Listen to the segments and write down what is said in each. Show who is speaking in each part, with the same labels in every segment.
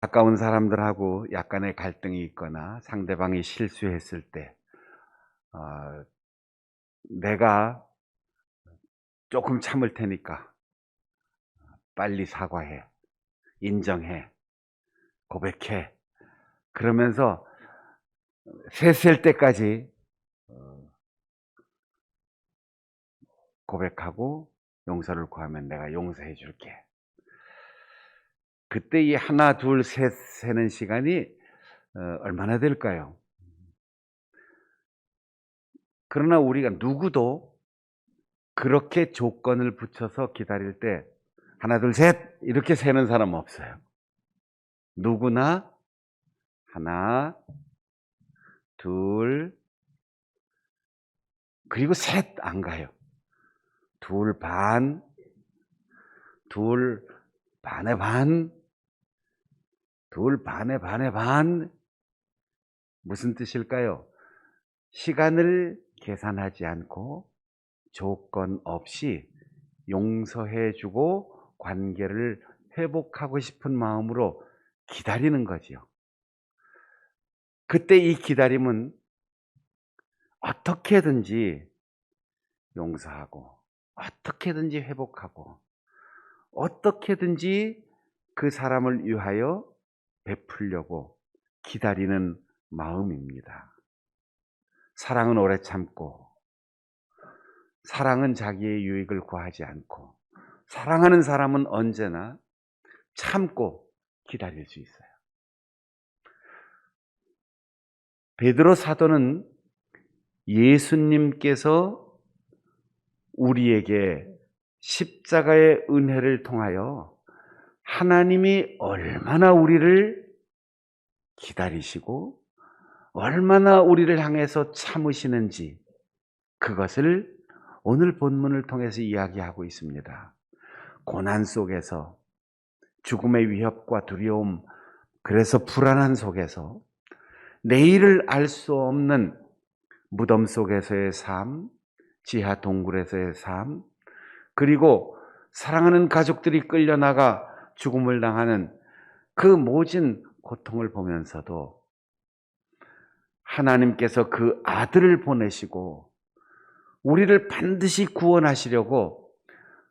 Speaker 1: 가까운 사람들하고 약간의 갈등이 있거나 상대방이 실수했을 때 어, 내가 조금 참을 테니까 빨리 사과해, 인정해, 고백해. 그러면서 셋셀 때까지 고백하고 용서를 구하면 내가 용서해 줄게. 그때 이 하나, 둘, 셋 세는 시간이 얼마나 될까요? 그러나 우리가 누구도 그렇게 조건을 붙여서 기다릴 때 하나, 둘, 셋 이렇게 세는 사람 없어요. 누구나 하나, 둘, 그리고 셋 안 가요. 둘 반, 둘 반의 반, 둘 반의 반의 반. 무슨 뜻일까요? 시간을 계산하지 않고 조건 없이 용서해 주고 관계를 회복하고 싶은 마음으로 기다리는 거지요. 그때 이 기다림은 어떻게든지 용서하고 어떻게든지 회복하고 어떻게든지 그 사람을 위하여 베풀려고 기다리는 마음입니다. 사랑은 오래 참고, 사랑은 자기의 유익을 구하지 않고, 사랑하는 사람은 언제나 참고 기다릴 수 있어요. 베드로 사도는 예수님께서 우리에게 십자가의 은혜를 통하여 하나님이 얼마나 우리를 기다리시고 얼마나 우리를 향해서 참으시는지 그것을 오늘 본문을 통해서 이야기하고 있습니다. 고난 속에서 죽음의 위협과 두려움, 그래서 불안한 속에서 내일을 알 수 없는 무덤 속에서의 삶, 지하 동굴에서의 삶, 그리고 사랑하는 가족들이 끌려나가 죽음을 당하는 그 모진 고통을 보면서도 하나님께서 그 아들을 보내시고 우리를 반드시 구원하시려고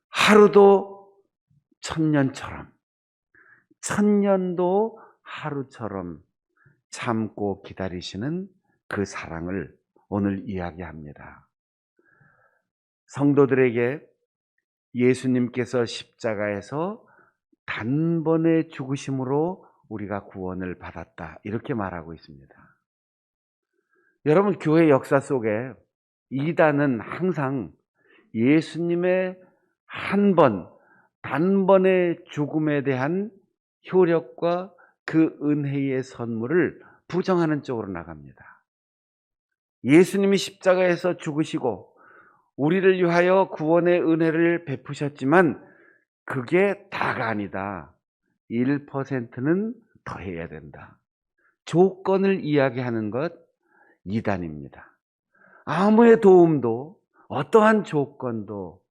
Speaker 1: 하루도 천년처럼, 천년도 하루처럼 참고 기다리시는 그 사랑을 오늘 이야기합니다. 성도들에게 예수님께서 십자가에서 단번에 죽으심으로 우리가 구원을 받았다, 이렇게 말하고 있습니다. 여러분, 교회 역사 속에 이단은 항상 예수님의 단번의 죽음에 대한 효력과 그 은혜의 선물을 부정하는 쪽으로 나갑니다. 예수님이 십자가에서 죽으시고 우리를 위하여 구원의 은혜를 베푸셨지만 그게 다가 아니다. 1%는 더 해야 된다. 조건을 이야기하는 것 이단입니다. 아무의 도움도 어떠한 조건도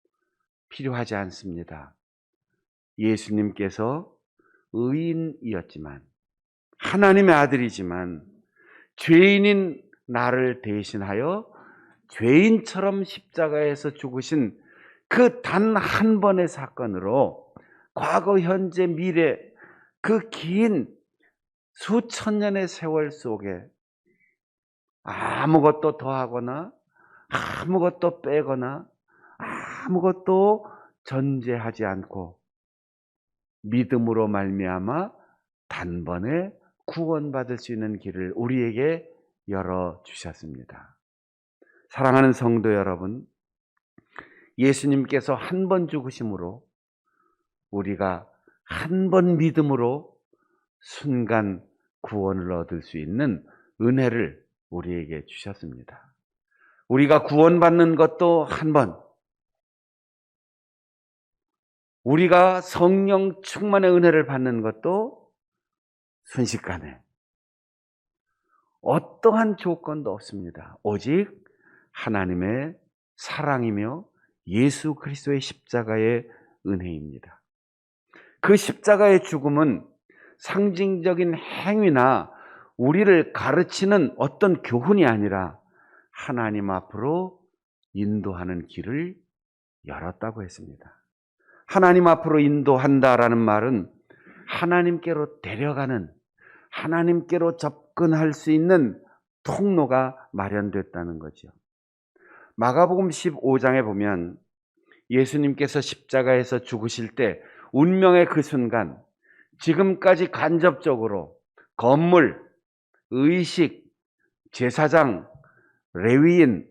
Speaker 1: 필요하지 않습니다. 예수님께서 의인이었지만 하나님의 아들이지만 죄인인 나를 대신하여 죄인처럼 십자가에서 죽으신 그 단 한 번의 사건으로 과거, 현재, 미래 그 긴 수천 년의 세월 속에 아무것도 더하거나 아무것도 빼거나 아무것도 전제하지 않고 믿음으로 말미암아 단번에 구원받을 수 있는 길을 우리에게 열어주셨습니다. 사랑하는 성도 여러분, 예수님께서 한 번 죽으심으로 우리가 한 번 믿음으로 순간 구원을 얻을 수 있는 은혜를 우리에게 주셨습니다. 우리가 구원받는 것도 한 번, 우리가 성령 충만의 은혜를 받는 것도 순식간에, 어떠한 조건도 없습니다. 오직 하나님의 사랑이며 예수 그리스도의 십자가의 은혜입니다. 그 십자가의 죽음은 상징적인 행위나 우리를 가르치는 어떤 교훈이 아니라 하나님 앞으로 인도하는 길을 열었다고 했습니다. 하나님 앞으로 인도한다라는 말은 하나님께로 데려가는, 하나님께로 접근할 수 있는 통로가 마련됐다는 거죠. 마가복음 15장에 보면 예수님께서 십자가에서 죽으실 때 운명의 그 순간, 지금까지 간접적으로 건물, 의식, 제사장, 레위인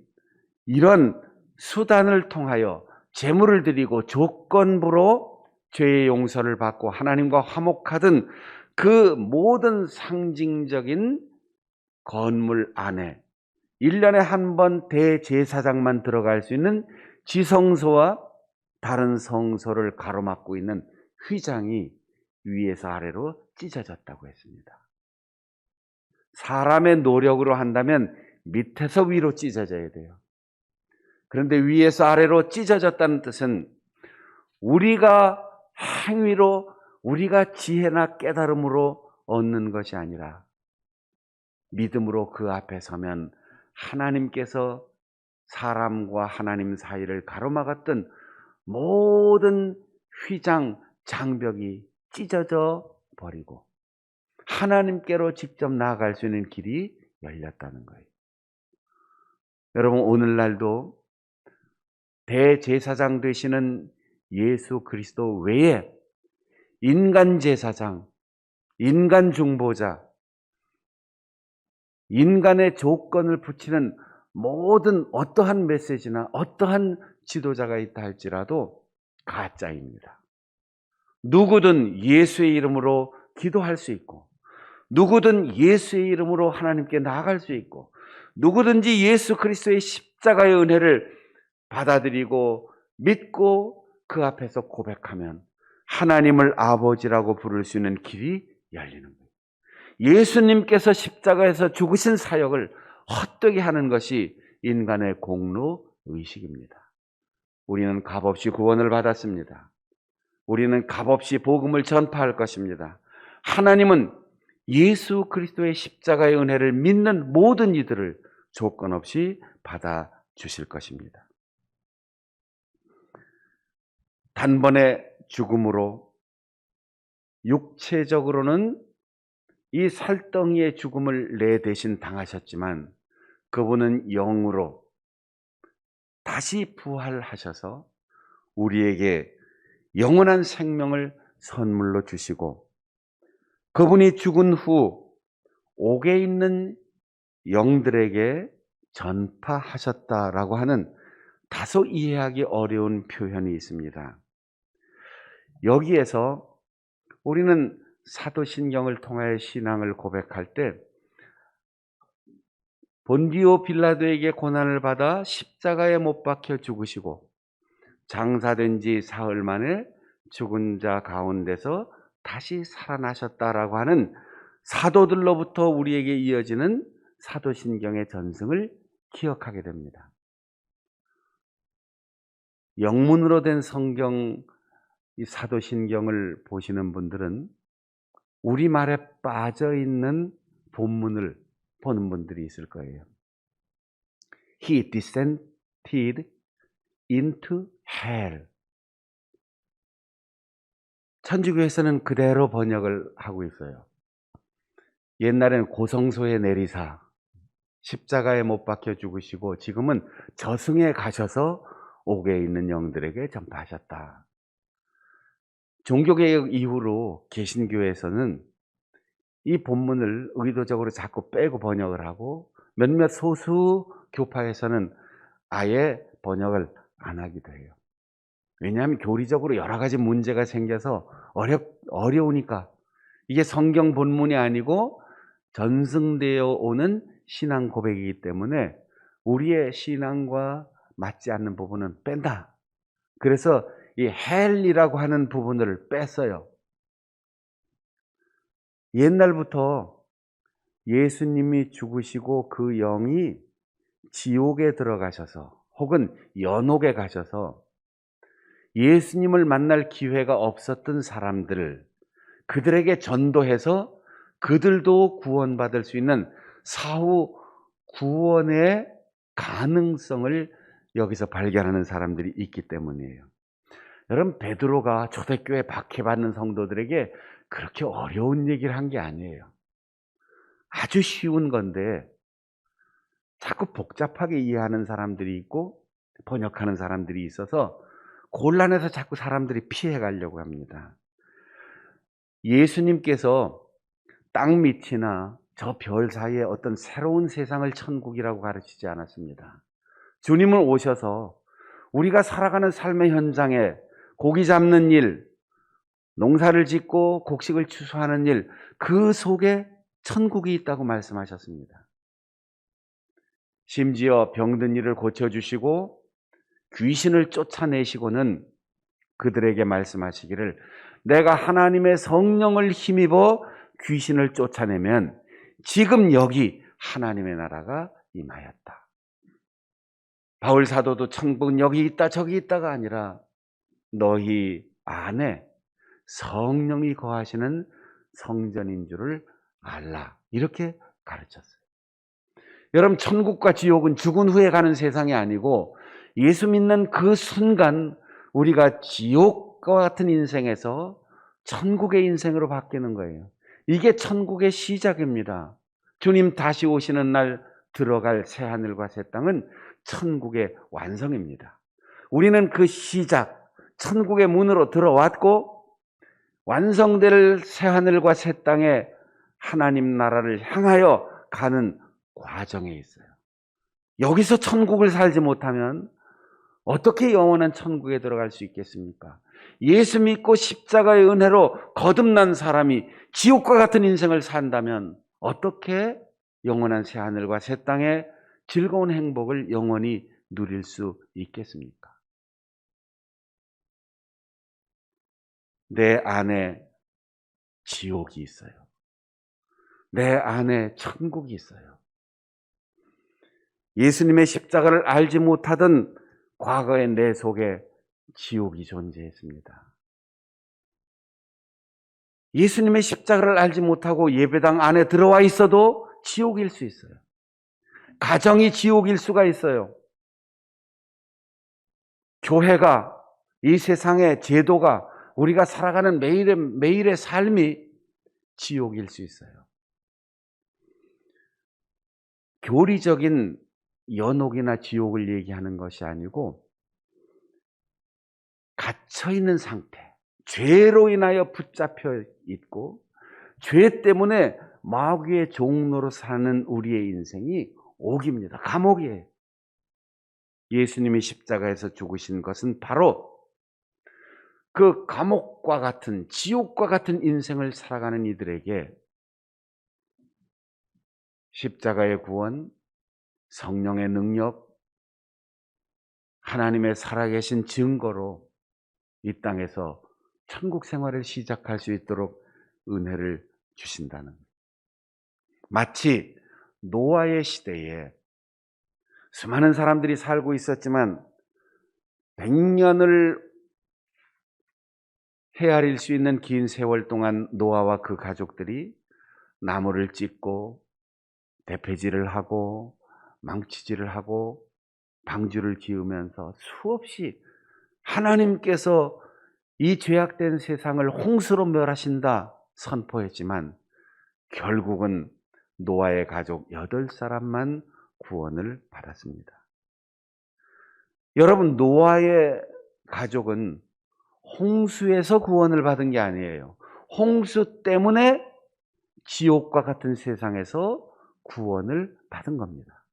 Speaker 1: 이런 수단을 통하여 제물을 드리고 조건부로 죄의 용서를 받고 하나님과 화목하던 그 모든 상징적인 건물 안에 1년에 한 번 대제사장만 들어갈 수 있는 지성소와 다른 성소를 가로막고 있는 휘장이 위에서 아래로 찢어졌다고 했습니다. 사람의 노력으로 한다면 밑에서 위로 찢어져야 돼요. 그런데 위에서 아래로 찢어졌다는 뜻은 우리가 행위로, 우리가 지혜나 깨달음으로 얻는 것이 아니라 믿음으로 그 앞에 서면 하나님께서 사람과 하나님 사이를 가로막았던 모든 휘장, 장벽이 찢어져 버리고 하나님께로 직접 나아갈 수 있는 길이 열렸다는 거예요. 여러분, 오늘날도 대제사장 되시는 예수 그리스도 외에 인간 제사장, 인간 중보자, 인간의 조건을 붙이는 모든 어떠한 메시지나 어떠한 지도자가 있다 할지라도 가짜입니다. 누구든 예수의 이름으로 기도할 수 있고, 누구든 예수의 이름으로 하나님께 나아갈 수 있고, 누구든지 예수 그리스도의 십자가의 은혜를 받아들이고 믿고 그 앞에서 고백하면 하나님을 아버지라고 부를 수 있는 길이 열리는 거예요. 예수님께서 십자가에서 죽으신 사역을 헛되게 하는 것이 인간의 공로의식입니다. 우리는 값없이 구원을 받았습니다. 우리는 값없이 복음을 전파할 것입니다. 하나님은 예수 그리스도의 십자가의 은혜를 믿는 모든 이들을 조건 없이 받아주실 것입니다. 단번에 죽음으로 육체적으로는 이 살덩이의 죽음을 내 대신 당하셨지만 그분은 영으로 다시 부활하셔서 우리에게 영원한 생명을 선물로 주시고 그분이 죽은 후 옥에 있는 영들에게 전파하셨다라고 하는 다소 이해하기 어려운 표현이 있습니다. 여기에서 우리는 사도신경을 통하여 신앙을 고백할 때 본디오 빌라도에게 고난을 받아 십자가에 못 박혀 죽으시고 장사된 지 사흘 만에 죽은 자 가운데서 다시 살아나셨다라고 하는 사도들로부터 우리에게 이어지는 사도신경의 전승을 기억하게 됩니다. 영문으로 된 성경, 이 사도신경을 보시는 분들은 우리말에 빠져있는 본문을 보는 분들이 있을 거예요. He descended into hell. 천주교에서는 그대로 번역을 하고 있어요. 옛날에는 고성소에 내리사 십자가에 못 박혀 죽으시고 지금은 저승에 가셔서 옥에 있는 영들에게 전파하셨다. 종교개혁 이후로 개신교에서는 이 본문을 의도적으로 자꾸 빼고 번역을 하고 몇몇 소수 교파에서는 아예 번역을 안 하기도 해요. 왜냐하면 교리적으로 여러 가지 문제가 생겨서 어려우니까 이게 성경 본문이 아니고 전승되어 오는 신앙 고백이기 때문에 우리의 신앙과 맞지 않는 부분은 뺀다. 그래서 이 헬이라고 하는 부분을 뺐어요. 옛날부터 예수님이 죽으시고 그 영이 지옥에 들어가셔서 혹은 연옥에 가셔서 예수님을 만날 기회가 없었던 사람들, 그들에게 전도해서 그들도 구원받을 수 있는 사후 구원의 가능성을 여기서 발견하는 사람들이 있기 때문이에요. 여러분, 베드로가 초대교회 박해받는 성도들에게 그렇게 어려운 얘기를 한 게 아니에요. 아주 쉬운 건데 자꾸 복잡하게 이해하는 사람들이 있고 번역하는 사람들이 있어서 곤란해서 자꾸 사람들이 피해 가려고 합니다. 예수님께서 땅 밑이나 저 별 사이에 어떤 새로운 세상을 천국이라고 가르치지 않았습니다. 주님은 오셔서 우리가 살아가는 삶의 현장에 고기 잡는 일, 농사를 짓고 곡식을 추수하는 일, 그 속에 천국이 있다고 말씀하셨습니다. 심지어 병든 이를 고쳐주시고 귀신을 쫓아내시고는 그들에게 말씀하시기를, 내가 하나님의 성령을 힘입어 귀신을 쫓아내면 지금 여기 하나님의 나라가 임하였다. 바울 사도도 천국은 여기 있다 저기 있다가 아니라 너희 안에 성령이 거하시는 성전인 줄을 알라, 이렇게 가르쳤어요. 여러분, 천국과 지옥은 죽은 후에 가는 세상이 아니고 예수 믿는 그 순간 우리가 지옥과 같은 인생에서 천국의 인생으로 바뀌는 거예요. 이게 천국의 시작입니다. 주님 다시 오시는 날 들어갈 새하늘과 새 땅은 천국의 완성입니다. 우리는 그 시작, 천국의 문으로 들어왔고 완성될 새하늘과 새 땅에 하나님 나라를 향하여 가는 과정에 있어요. 여기서 천국을 살지 못하면 어떻게 영원한 천국에 들어갈 수 있겠습니까? 예수 믿고 십자가의 은혜로 거듭난 사람이 지옥과 같은 인생을 산다면 어떻게 영원한 새하늘과 새 땅의 즐거운 행복을 영원히 누릴 수 있겠습니까? 내 안에 지옥이 있어요. 내 안에 천국이 있어요. 예수님의 십자가를 알지 못하던 과거의 내 속에 지옥이 존재했습니다. 예수님의 십자가를 알지 못하고 예배당 안에 들어와 있어도 지옥일 수 있어요. 가정이 지옥일 수가 있어요. 교회가, 이 세상의 제도가, 우리가 살아가는 매일의 삶이 지옥일 수 있어요. 교리적인 연옥이나 지옥을 얘기하는 것이 아니고 갇혀있는 상태, 죄로 인하여 붙잡혀 있고 죄 때문에 마귀의 종로로 사는 우리의 인생이 옥입니다. 감옥이에요. 예수님이 십자가에서 죽으신 것은 바로 그 감옥과 같은, 지옥과 같은 인생을 살아가는 이들에게 십자가의 구원, 성령의 능력, 하나님의 살아계신 증거로 이 땅에서 천국 생활을 시작할 수 있도록 은혜를 주신다는 거예요. 마치 노아의 시대에 수많은 사람들이 살고 있었지만 100년을 헤아릴 수 있는 긴 세월 동안 노아와 그 가족들이 나무를 찢고 대패질을 하고 망치질을 하고 방주를 지으면서 수없이 하나님께서 이 죄악된 세상을 홍수로 멸하신다 선포했지만 결국은 노아의 가족 8사람만 구원을 받았습니다. 여러분, 노아의 가족은 홍수에서 구원을 받은 게 아니에요. 홍수 때문에 지옥과 같은 세상에서 구원을 받은 겁니다.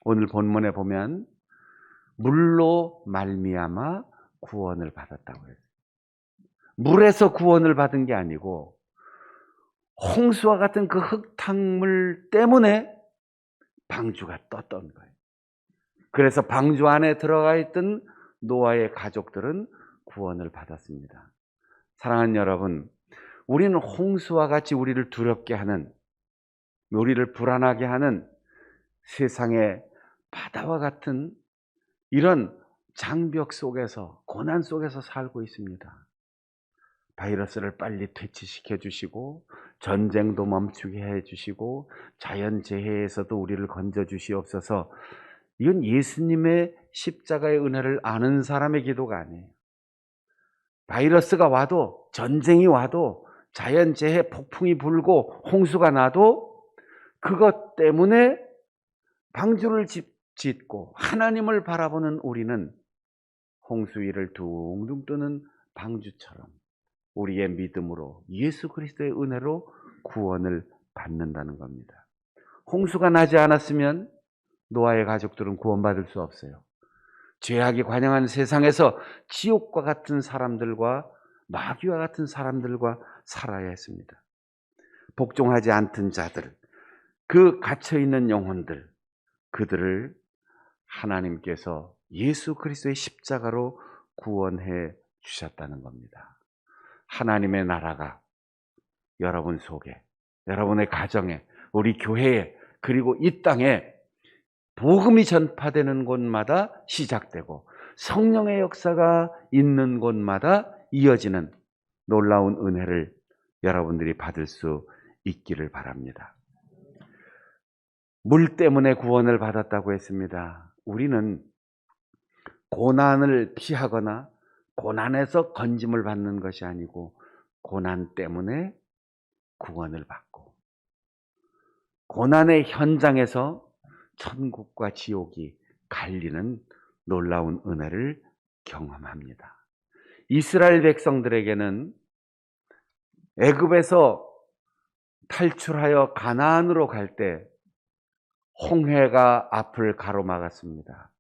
Speaker 1: 오늘 본문에 보면 물로 말미암아 구원을 받았다고 해요. 물에서 구원을 받은 게 아니고 홍수와 같은 그 흙탕물 때문에 방주가 떴던 거예요. 그래서 방주 안에 들어가 있던 노아의 가족들은 구원을 받았습니다. 사랑하는 여러분, 우리는 홍수와 같이 우리를 두렵게 하는, 우리를 불안하게 하는 세상의 바다와 같은 이런 장벽 속에서, 고난 속에서 살고 있습니다. 바이러스를 빨리 퇴치시켜 주시고 전쟁도 멈추게 해 주시고 자연재해에서도 우리를 건져 주시옵소서. 이건 예수님의 십자가의 은혜를 아는 사람의 기도가 아니에요. 바이러스가 와도, 전쟁이 와도, 자연재해 폭풍이 불고 홍수가 나도 그것 때문에 방주를 짓고 하나님을 바라보는 우리는 홍수 위를 둥둥 뜨는 방주처럼 우리의 믿음으로 예수 그리스도의 은혜로 구원을 받는다는 겁니다. 홍수가 나지 않았으면 노아의 가족들은 구원받을 수 없어요. 죄악이 관영한 세상에서 지옥과 같은 사람들과 마귀와 같은 사람들과 살아야 했습니다. 복종하지 않던 자들, 그 갇혀있는 영혼들, 그들을 하나님께서 예수 그리스도의 십자가로 구원해 주셨다는 겁니다. 하나님의 나라가 여러분 속에, 여러분의 가정에, 우리 교회에, 그리고 이 땅에 복음이 전파되는 곳마다 시작되고 성령의 역사가 있는 곳마다 이어지는 놀라운 은혜를 여러분들이 받을 수 있기를 바랍니다. 물 때문에 구원을 받았다고 했습니다. 우리는 고난을 피하거나 고난에서 건짐을 받는 것이 아니고 고난 때문에 구원을 받고 고난의 현장에서 천국과 지옥이 갈리는 놀라운 은혜를 경험합니다. 이스라엘 백성들에게는 애굽에서 탈출하여 가나안으로 갈 때 홍해가 앞을 가로막았습니다.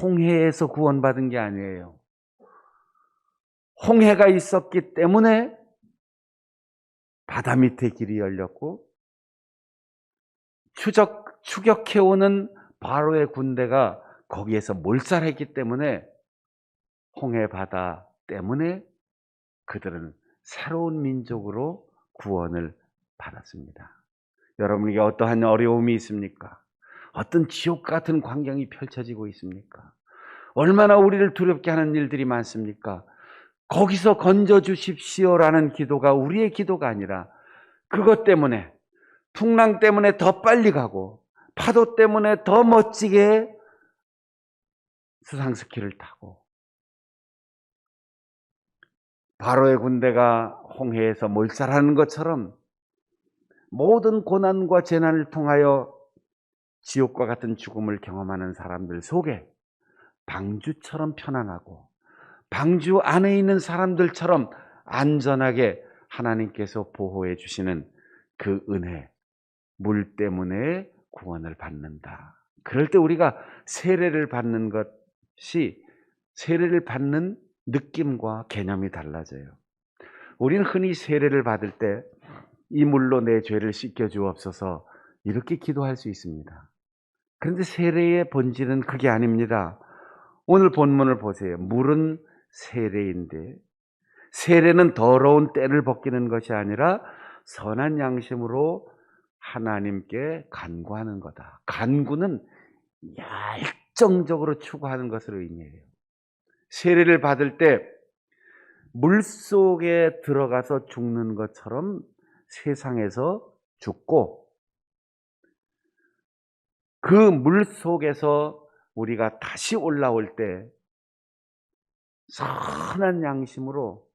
Speaker 1: 홍해에서 구원받은 게 아니에요. 홍해가 있었기 때문에 바다 밑에 길이 열렸고 추격해오는 바로의 군대가 거기에서 몰살했기 때문에 홍해 바다 때문에 그들은 새로운 민족으로 구원을 받았습니다. 여러분에게 어떠한 어려움이 있습니까? 어떤 지옥 같은 광경이 펼쳐지고 있습니까? 얼마나 우리를 두렵게 하는 일들이 많습니까? 거기서 건져 주십시오라는 기도가 우리의 기도가 아니라 그것 때문에 풍랑 때문에 더 빨리 가고 파도 때문에 더 멋지게 수상스키를 타고 바로의 군대가 홍해에서 몰살하는 것처럼 모든 고난과 재난을 통하여 지옥과 같은 죽음을 경험하는 사람들 속에 방주처럼 편안하고 방주 안에 있는 사람들처럼 안전하게 하나님께서 보호해 주시는 그 은혜, 물 때문에 구원을 받는다. 그럴 때 우리가 세례를 받는 것이 세례를 받는 느낌과 개념이 달라져요. 우리는 흔히 세례를 받을 때 이 물로 내 죄를 씻겨 주옵소서 이렇게 기도할 수 있습니다. 그런데 세례의 본질은 그게 아닙니다. 오늘 본문을 보세요. 물은 세례인데 세례는 더러운 때를 벗기는 것이 아니라 선한 양심으로 하나님께 간구하는 거다. 간구는 열정적으로 추구하는 것을 의미해요. 세례를 받을 때 물속에 들어가서 죽는 것처럼 세상에서 죽고 그 물속에서 우리가 다시 올라올 때 선한 양심으로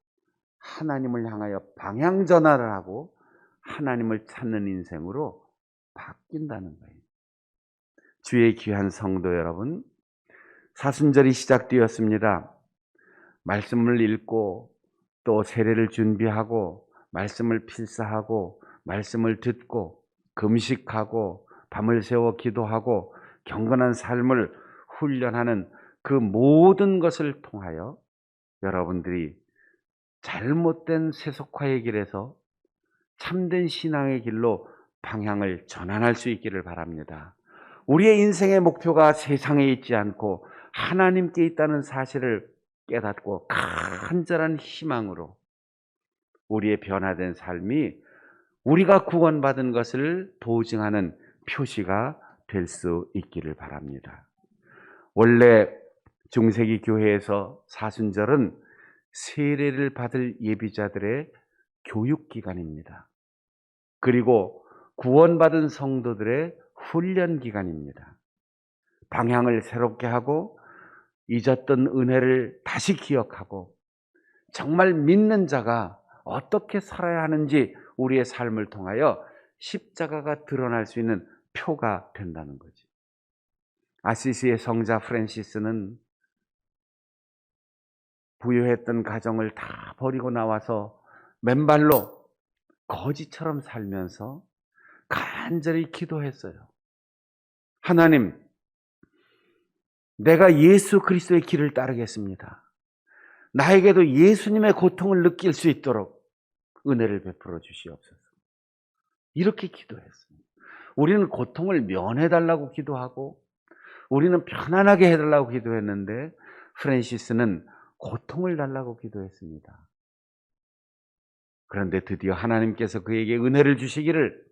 Speaker 1: 하나님을 향하여 방향 전환을 하고 하나님을 찾는 인생으로 바뀐다는 거예요. 주의 귀한 성도 여러분, 사순절이 시작되었습니다. 말씀을 읽고 또 세례를 준비하고 말씀을 필사하고 말씀을 듣고 금식하고 밤을 새워 기도하고 경건한 삶을 훈련하는 그 모든 것을 통하여 여러분들이 잘못된 세속화의 길에서 참된 신앙의 길로 방향을 전환할 수 있기를 바랍니다. 우리의 인생의 목표가 세상에 있지 않고 하나님께 있다는 사실을 깨닫고 간절한 희망으로 우리의 변화된 삶이 우리가 구원받은 것을 보증하는 표시가 될 수 있기를 바랍니다. 원래 중세기 교회에서 사순절은 세례를 받을 예비자들의 교육기간입니다. 그리고 구원받은 성도들의 훈련기간입니다. 방향을 새롭게 하고 잊었던 은혜를 다시 기억하고 정말 믿는 자가 어떻게 살아야 하는지 우리의 삶을 통하여 십자가가 드러날 수 있는 표가 된다는 거지. 아시시의 성자 프란시스는 부유했던 가정을 다 버리고 나와서 맨발로 거지처럼 살면서 간절히 기도했어요. 하나님, 내가 예수 그리스도의 길을 따르겠습니다. 나에게도 예수님의 고통을 느낄 수 있도록 은혜를 베풀어 주시옵소서. 이렇게 기도했습니다. 우리는 고통을 면해달라고 기도하고 우리는 편안하게 해달라고 기도했는데 프란시스는 고통을 달라고 기도했습니다. 그런데 드디어 하나님께서 그에게 은혜를 주시기를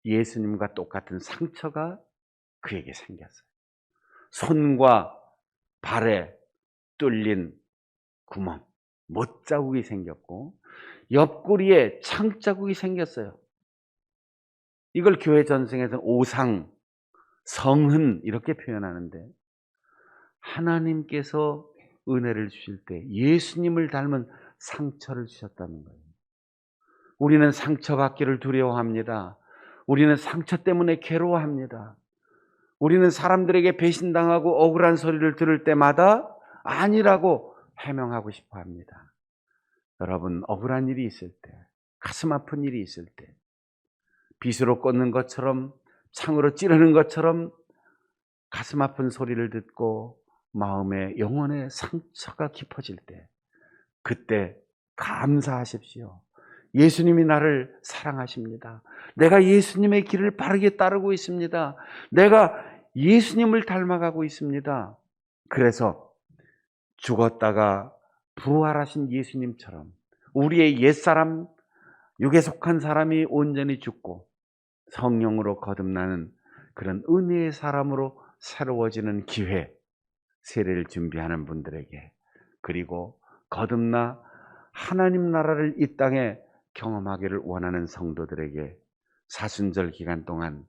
Speaker 1: 예수님과 똑같은 상처가 그에게 생겼어요. 손과 발에 뚫린 구멍, 못자국이 생겼고 옆구리에 창자국이 생겼어요. 이걸 교회 전승에서는 오상, 성흔 이렇게 표현하는데 하나님께서 은혜를 주실 때 예수님을 닮은 상처를 주셨다는 거예요. 우리는 상처받기를 두려워합니다. 우리는 상처 때문에 괴로워합니다. 우리는 사람들에게 배신당하고 억울한 소리를 들을 때마다 아니라고 해명하고 싶어 합니다. 여러분, 억울한 일이 있을 때, 가슴 아픈 일이 있을 때, 빗으로 꽂는 것처럼, 창으로 찌르는 것처럼 가슴 아픈 소리를 듣고 마음에 영혼의 상처가 깊어질 때, 그때 감사하십시오. 예수님이 나를 사랑하십니다. 내가 예수님의 길을 바르게 따르고 있습니다. 내가 예수님을 닮아가고 있습니다. 그래서 죽었다가 부활하신 예수님처럼 우리의 옛사람, 육에 속한 사람이 온전히 죽고 성령으로 거듭나는 그런 은혜의 사람으로 새로워지는 기회, 세례를 준비하는 분들에게, 그리고 거듭나 하나님 나라를 이 땅에 경험하기를 원하는 성도들에게 사순절 기간 동안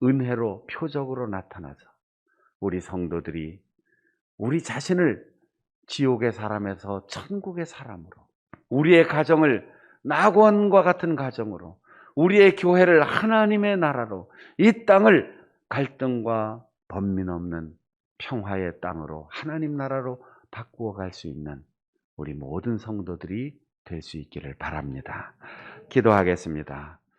Speaker 1: 은혜로 표적으로 나타나서 우리 성도들이 우리 자신을 지옥의 사람에서 천국의 사람으로, 우리의 가정을 낙원과 같은 가정으로, 우리의 교회를 하나님의 나라로, 이 땅을 갈등과 번민 없는 평화의 땅으로, 하나님 나라로 바꾸어 갈 수 있는 우리 모든 성도들이 될 수 있기를 바랍니다. 기도하겠습니다.